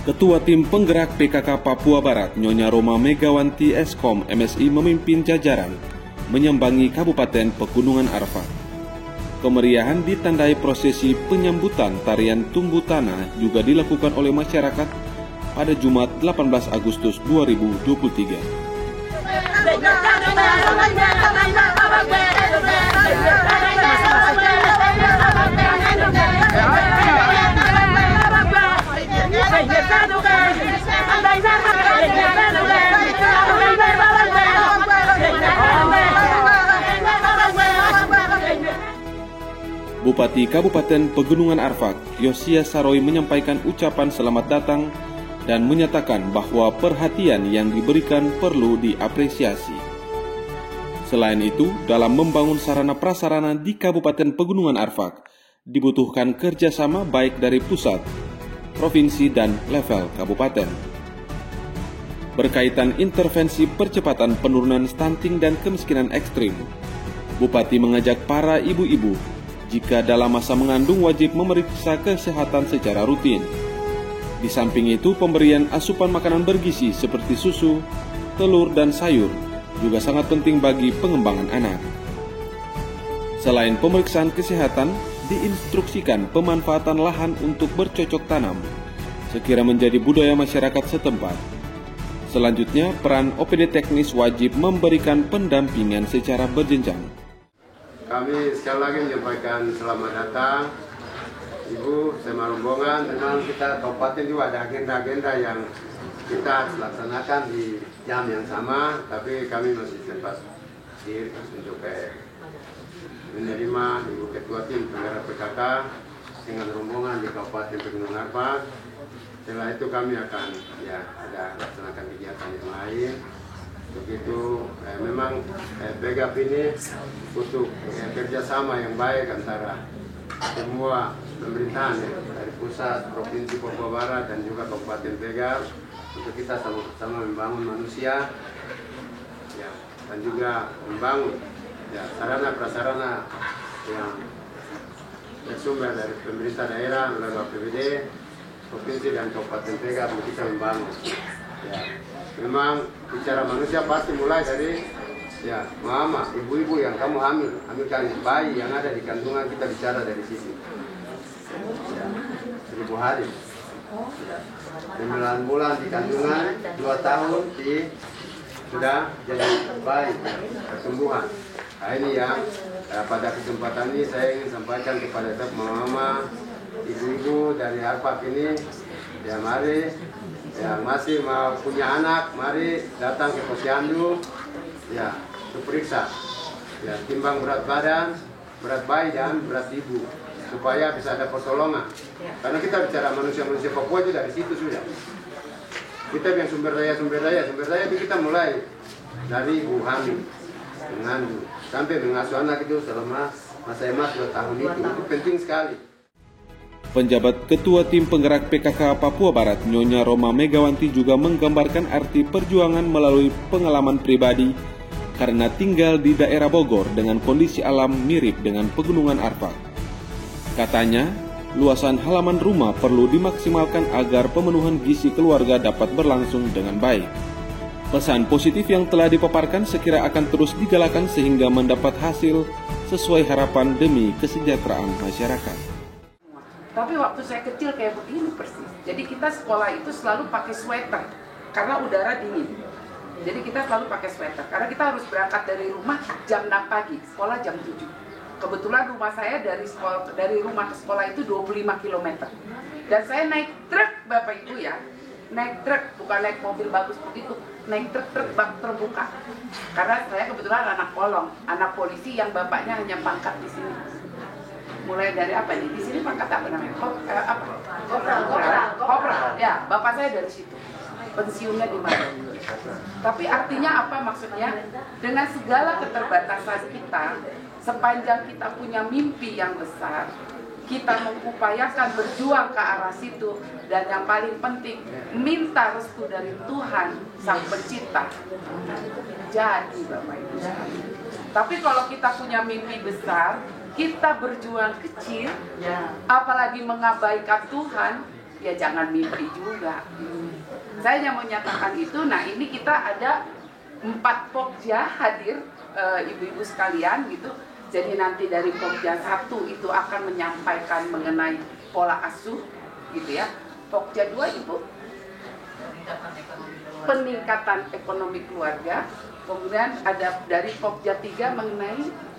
Ketua Tim Penggerak PKK Papua Barat, Nyonya Roma Megawanti Eskom MSI memimpin jajaran menyambangi Kabupaten Pegunungan Arfak. Kemeriahan ditandai prosesi penyambutan tarian tumbuh tanah juga dilakukan oleh masyarakat pada Jumat 18 Agustus 2023. Bupati Kabupaten Pegunungan Arfak, Yosia Saroy menyampaikan ucapan selamat datang dan menyatakan bahwa perhatian yang diberikan perlu diapresiasi. Selain itu, dalam membangun sarana prasarana di Kabupaten Pegunungan Arfak, dibutuhkan kerjasama baik dari pusat, provinsi, dan level kabupaten. Berkaitan intervensi percepatan penurunan stunting dan kemiskinan ekstrim, Bupati mengajak para ibu-ibu jika dalam masa mengandung wajib memeriksa kesehatan secara rutin. Di samping itu, pemberian asupan makanan bergizi seperti susu, telur, dan sayur juga sangat penting bagi pengembangan anak. Selain pemeriksaan kesehatan, diinstruksikan pemanfaatan lahan untuk bercocok tanam, sekira menjadi budaya masyarakat setempat. Selanjutnya, peran OPD teknis wajib memberikan pendampingan secara berjenjang. Kami sekali lagi menyampaikan selamat datang Ibu sama rombongan. Memang kita kabupaten juga ada agenda-agenda yang kita laksanakan di jam yang sama, tapi kami masih sempat hadir untuk menerima Ibu Ketua Tim Penggerak PKK dengan rombongan di Kabupaten Pegunungan Arfak. Setelah itu kami akan ada laksanakan kegiatan yang lain. Begitu memang PGAP ini butuh kerjasama yang baik antara semua pemerintahan dari pusat, provinsi Papua Barat, dan juga Kabupaten PGAP untuk kita sama-sama membangun manusia dan juga membangun sarana prasarana yang bersumber dari pemerintah daerah melalui APBD, provinsi, dan Kabupaten PGAP untuk kita membangun. Memang bicara manusia pasti mulai dari mama, ibu-ibu yang kamu hamilkan bayi yang ada di kandungan, kita bicara dari sisi 1000 hari, 9 bulan di kandungan, 2 tahun sudah jadi bayi pertumbuhan. Nah, ini yang pada kesempatan ini saya ingin sampaikan kepada mama, ibu-ibu dari Arfak ini, mari yang masih mau punya anak, mari datang ke posyandu, diperiksa, timbang berat badan, berat bayi, dan berat ibu, supaya bisa ada pertolongan. Karena kita bicara manusia-manusia Papua itu dari situ sudah. Kita yang sumber daya itu kita mulai dari ibu hamil, mengandung, sampai mengasuh anak itu selama masa emas 2 tahun itu penting sekali. Penjabat Ketua Tim Penggerak PKK Papua Barat, Nyonya Roma Megawanti juga menggambarkan arti perjuangan melalui pengalaman pribadi karena tinggal di daerah Bogor dengan kondisi alam mirip dengan Pegunungan Arfak. Katanya, luasan halaman rumah perlu dimaksimalkan agar pemenuhan gizi keluarga dapat berlangsung dengan baik. Pesan positif yang telah dipaparkan sekira akan terus digalakan sehingga mendapat hasil sesuai harapan demi kesejahteraan masyarakat. Tapi waktu saya kecil kayak begini persis. Jadi kita sekolah itu selalu pakai sweater karena udara dingin. Jadi kita selalu pakai sweater karena kita harus berangkat dari rumah jam 6 pagi, sekolah jam 7. Kebetulan rumah saya dari rumah ke sekolah itu 25 km. Dan saya naik truk, Bapak Ibu ya. Naik truk, bukan naik mobil bagus begitu. Naik truk bak terbuka. Karena saya kebetulan anak kolong, anak polisi yang bapaknya hanya pangkat di sini. Mulai dari apa nih? Di sini pangkat apa namanya? Kopral. Ya, bapak saya dari situ. Pensiunnya di mana? Tapi artinya apa maksudnya? Dengan segala keterbatasan kita, sepanjang kita punya mimpi yang besar, kita mengupayakan berjuang ke arah situ, dan yang paling penting minta restu dari Tuhan Sang Pencipta. Jadi Bapak Ibu. Tapi kalau kita punya mimpi besar, kita berjuang kecil, apalagi mengabaikan Tuhan, ya jangan mimpi juga. Saya hanya mau nyatakan itu. Nah, ini kita ada 4 Pokja hadir, ibu-ibu sekalian gitu. Jadi nanti dari Pokja 1 itu akan menyampaikan mengenai pola asuh gitu ya. Pokja 2 Ibu, peningkatan ekonomi keluarga. Kemudian ada dari Pokja 3 mengenai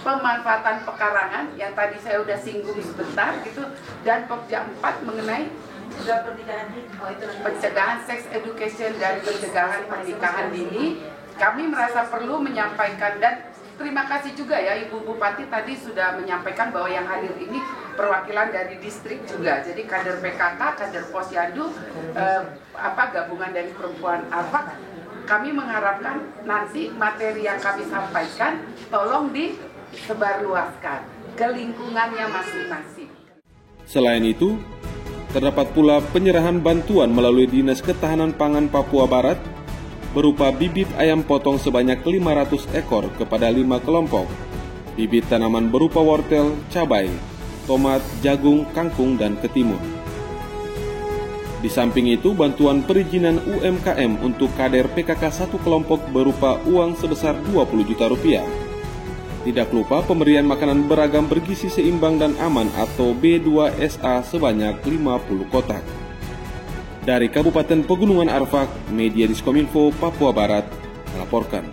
pemanfaatan pekarangan yang tadi saya udah singgung sebentar gitu, dan Pokja 4 mengenai pencegahan sex education dan pencegahan pernikahan dini. Kami merasa perlu menyampaikan, dan terima kasih juga ya Ibu Bupati tadi sudah menyampaikan bahwa yang hadir ini perwakilan dari distrik juga. Jadi kader PKK, kader Posyandu, gabungan dari perempuan Arfak. Kami mengharapkan nanti materi yang kami sampaikan tolong disebarluaskan ke lingkungannya masing-masing. Selain itu, terdapat pula penyerahan bantuan melalui Dinas Ketahanan Pangan Papua Barat berupa bibit ayam potong sebanyak 500 ekor kepada 5 kelompok, bibit tanaman berupa wortel, cabai, tomat, jagung, kangkung, dan ketimun. Di samping itu, bantuan perizinan UMKM untuk kader PKK 1 kelompok berupa uang sebesar 20 juta rupiah. Tidak lupa pemberian makanan beragam bergizi seimbang dan aman atau B2SA sebanyak 50 kotak. Dari Kabupaten Pegunungan Arfak, Media Diskominfo Papua Barat melaporkan.